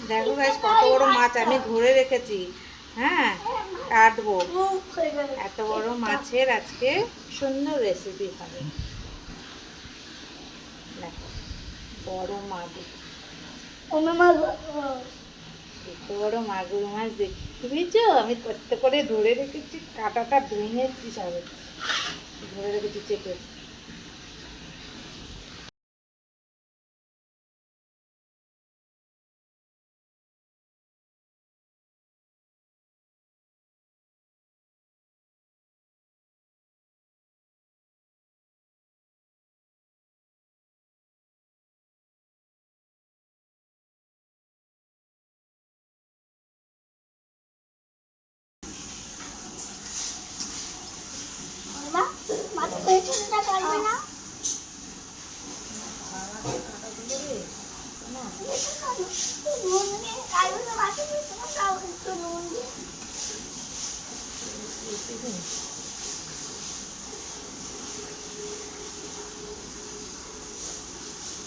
দেখো গাইস কত বড় মাছ আমি ধরে রেখেছি। হ্যাঁ, কাটবো। এত বড় মাছের আজকে সুন্দর রেসিপি হবে। দেখো বড় মাগুর, এত বড় মাগুর মাছ দেখেছো? আমি কষ্ট করে ধরে রেখেছি, কাঁটাটা ভেঙেছি সবে ধরে রেখেছি চেপে।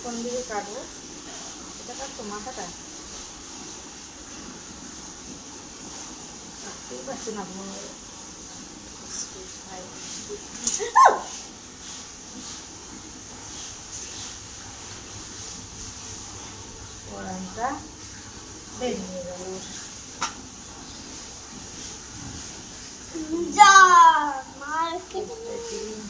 কোন দিকে কাটবো? এটা কাটতো মাথাটা, কাটতেই পারছি না। কোরআনটা বেরিয়ে গেল।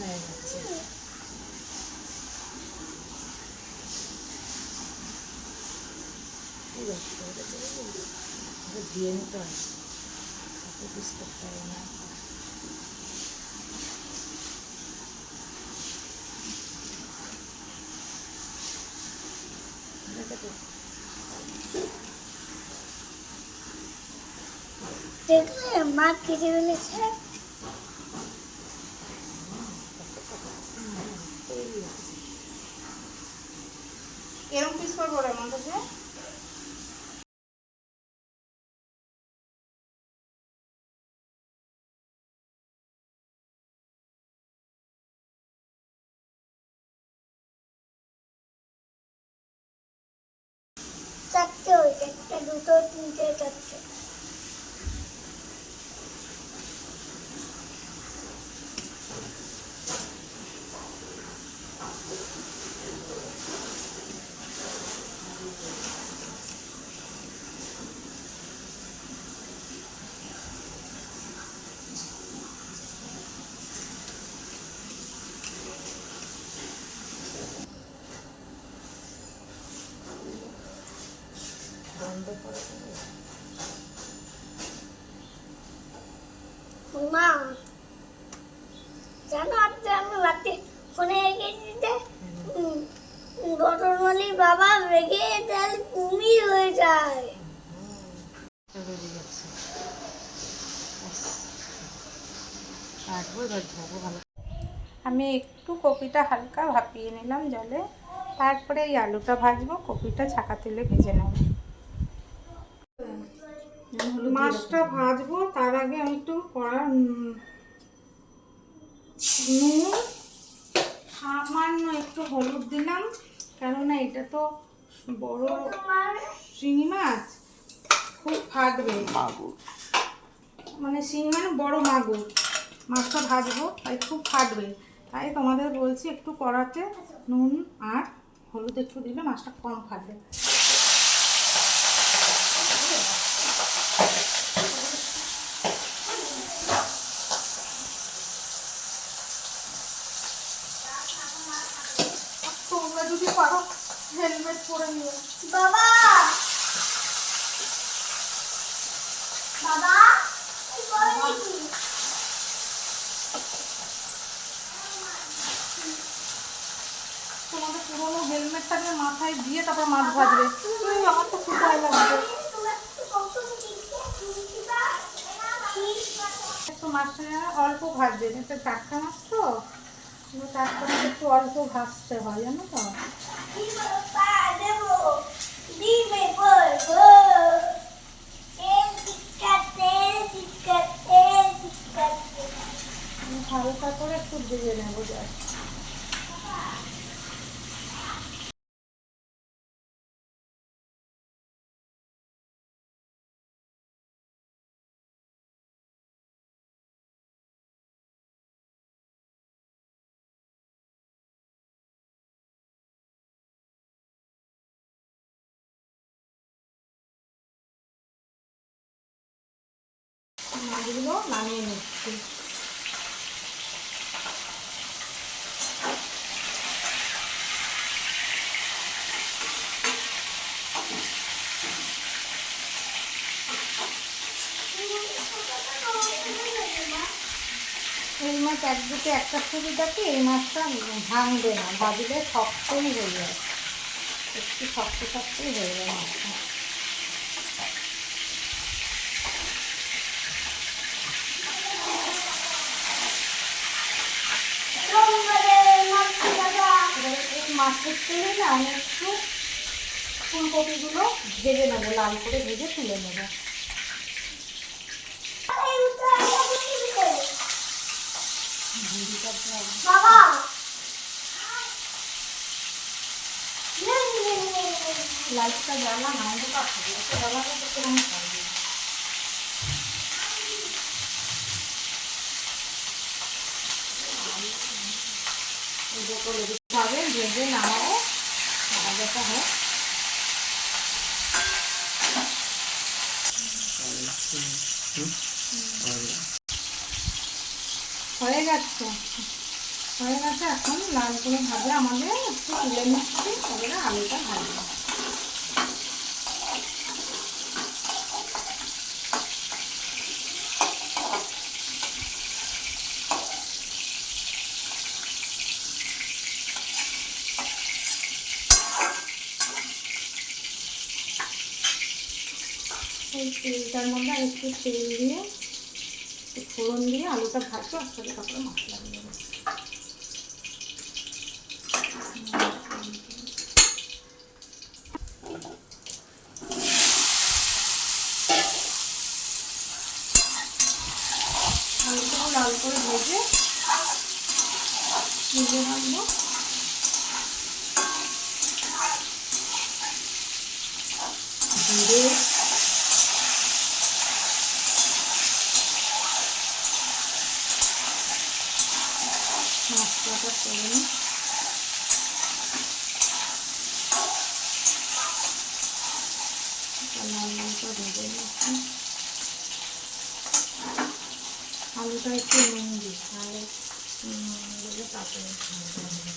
হয়ে গেছে। দিয়ে নিতে হয়, পিস করতে হবে না। দেখলে মা কেটে ফেলেছে। এরকম পিস করবো এমন কাছে। চারটে হয়েছে, একটা দুটো তিনটে চারটে। মা জানো আজকে আমি রাতে ফোনে গেছি, রতনমালির বাবা রেগে তাহলে কুমির হয়ে যায়। আমি একটু কপিটা হালকা ভাপিয়ে নিলাম জলে, তারপরে এই আলুটা ভাজবো, কপিটা ছাকা তেলে ভেজে নেব। মাছটা ভাজবো তার আগে আমি একটু নুন, সামান্য একটু হলুদ দিলাম, কেননা এটা তো বড় শিঙি মাছ, খুব ফাটবে। মানে শিঙি মানে বড় মাগুর, মাছটা ভাজবো তাই খুব ফাটবে, তাই তোমাদের বলছি একটু কড়াতে নুন আর হলুদ একটু দিলে মাছটা কম ফাটবে। তোমরা যদি পারো হেলমেট পরে নিও। বাবা বাবা তোমাদের পুরোনো হেলমেটটাকে মাথায় দিয়ে তারপর মাছ ভাজবে। আমার তো খুব ভয় লাগবে। একটু মাছটা অল্প ভাজবে, এটা টাটকা মাছ তো, টাটকা মাছ একটু অল্প ভাজতে হয়, জানো তো। হালকা করে একটু ভেজে নেবো জাস্ট। মাছগুলো নামিয়ে নিচ্ছি। এই মাছ একদিকে একটা সুবিধা কি, এই মাছটা ভাঙবে না, ভাজলে শক্তই হয়ে যায়, একটু শক্ত শক্তই হয়ে যায় মাছটা। এই মাছের তেলে না আমি একটু ফুলকপিগুলো ভেজে নেবো, লাল করে ভেজে তুলে নেবো। বাবা লাইটটা জ্বালা না, অন্ধকার থাকে, একটা জ্বালাটা তো কেমন থাকবে। ভাবে ভেজে নামাবো, ভাজাটা হয়। হয়ে গেছে, হয়ে গেছে। এখন লাল করে ভাজা আমাদের একটু তুলে নিচ্ছি, তারপরে আলুটা ভাজবো। এই তেলটার মধ্যে একটু তেল দিয়ে একটু ফোড়ন দিয়ে আলুটা ভাজবো, আসলে তারপরে মশলা দিয়ে দেবো। আলুটাও লাল করে ভেজে তুলে রাখবো। জিরে, মশলাটা করে নিই। লাল লালটা ভেজে নিচ্ছি। আলুটা একটু নুন দিই, তাহলে দিলে তাড়াতাড়ি ভাজা হবে।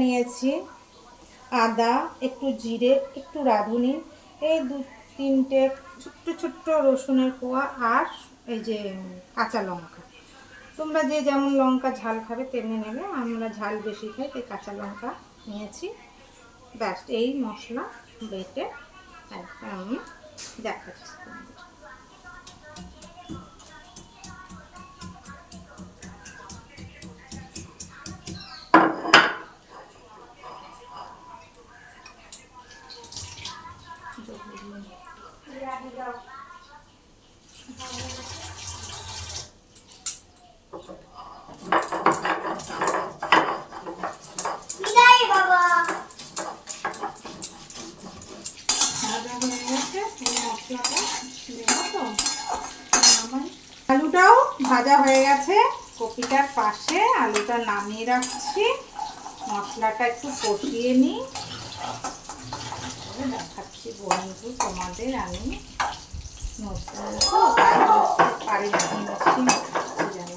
নিয়েছি আদা, একটু জিরে, একটু রাঁধুনি, এই 2-3টে ছোট্ট ছোট্ট রসুনের কোয়া, আর এই যে কাঁচা লঙ্কা। তোমরা যে যেমন লঙ্কা ঝাল খাবে তেমনি নেবে, আমরা ঝাল বেশি খাই তাই কাঁচা লঙ্কা নিয়েছি। ব্যাস, এই মশলা বেটে একদম আমি দেখাচ্ছি তোমাদের। আলুটাও ভাজা হয়ে গেছে, কপিটার পাশে আলুটা নামিয়ে রাখছি। মশলাটা একটু কষিয়ে নিই, দেখাচ্ছি বন্ধু তোমাদের। আমি নতুন তো তাই বুঝতে পারি না, যেন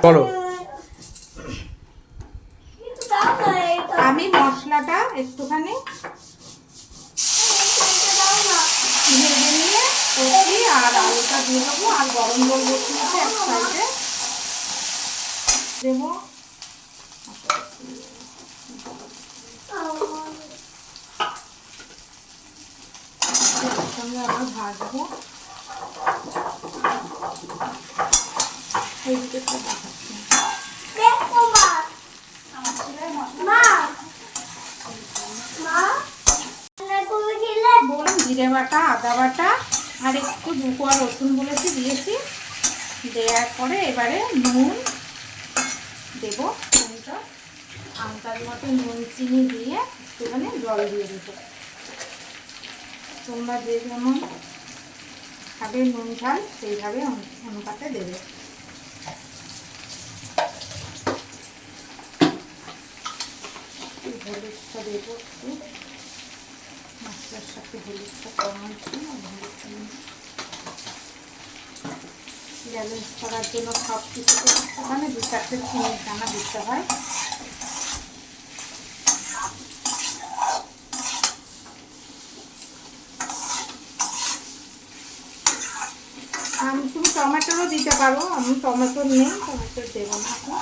বলো। আমি মশলাটা একটুখানি ভেজে নিয়ে কষি আর আলুটা দিয়ে দেবো, আর গরম জল বসিয়েছি এক সাইডে দেবো। সঙ্গে আবার ভাজবো। এই দিকে দেখাচ্ছি বলুন, জিরে বাটা, আদা বাটা আর একটু 2 কোয়া রসুন বলেছি, দিয়েছি। দেওয়ার পরে এবারে নুন দেবো, নুনটা আন্দাজ মতো নুন চিনি দিয়ে একটুখানি জল দিয়ে দেবো। তোমরা যে যেমন খাবে নুন ঝাল সেইভাবে অনুপাতে দেবে। হলুদটা দেবো একটু, মশলার সাথে হলুদটা কম আছে, ব্যালেন্স করার জন্য সব কিছু ওখানে 2-4টে চিনি দানা দিতে হয়। তুমি টমেটোরও দিতে পারো, আমি টমেটো নেই, টমেটো দেবো না এখন।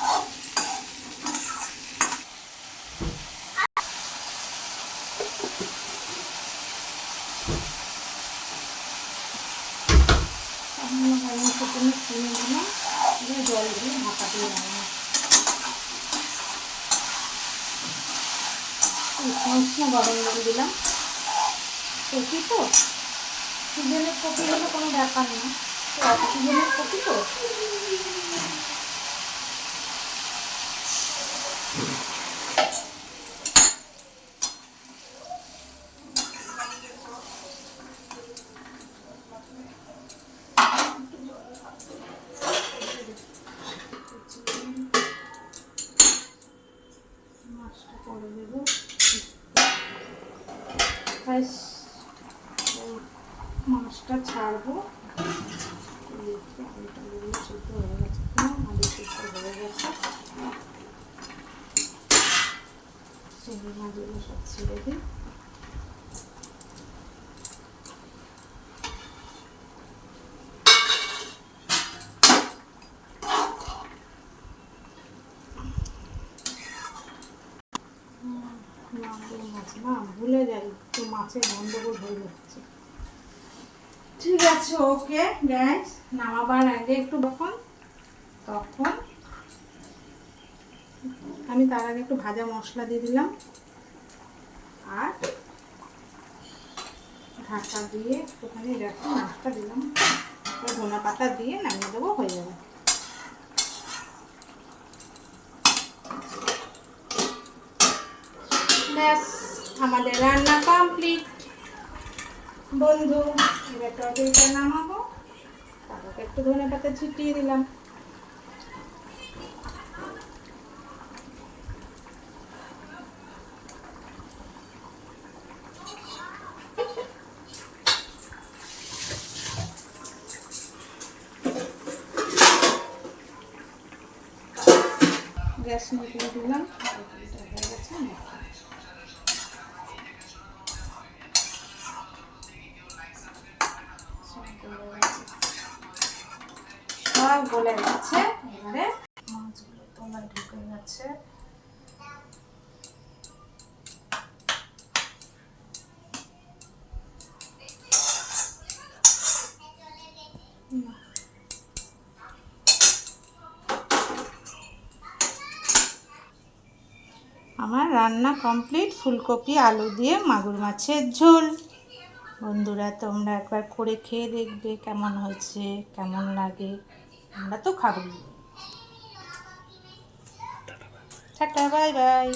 চিনি দিলাম, জল দিয়ে ঢাকা দিয়ে রাখলাম। উষ্ণ গরম জল দিলাম। কপি তো সিজনের কপি হলে কোনো ব্যাপার না, সিজনের কপি তো মাছটা করে দেবো। মাছটা ছাড়বো, আলুটা সিদ্ধ হয়ে গেছে, আলু সিদ্ধ হয়ে গেছে, চিংড়ি মাছগুলো সব ছেড়ে দিই। মাছ না ভুলে যাই তো, মাছের গন্ডগোল হয়ে যাচ্ছে। ঠিক আছে, ওকে গাইস, নামাবার আগে একটু তখন আমি তার আগে একটু ভাজা মশলা দিয়ে দিলাম আর ঢাকা দিয়ে একটুখানি দেখো মাছটা দিলাম, ধনে পাতা দিয়ে নামিয়ে দেবো, হয়ে যাবে। ব্যাস, আমাদের রান্না কমপ্লিট বন্ধু। এবার তরকারিটা নামাবো, তারপর একটু ধনে পাতা ছিটিয়ে দিলাম। গ্যাস নিভিয়ে দিলাম, তরকারিটা হয়ে গেছে। সব গলে গেছে, এবারে মাছগুলো তলায় ঢুকে গেছে। আমার রান্না কমপ্লিট, ফুলকপি আলু দিয়ে মাগুর মাছের ঝোল। বন্ধুরা তোমরা একবার করে খেয়ে দেখবে কেমন হয়েছে, কেমন লাগে। আমরা তো খাবোই। Tata, bye bye.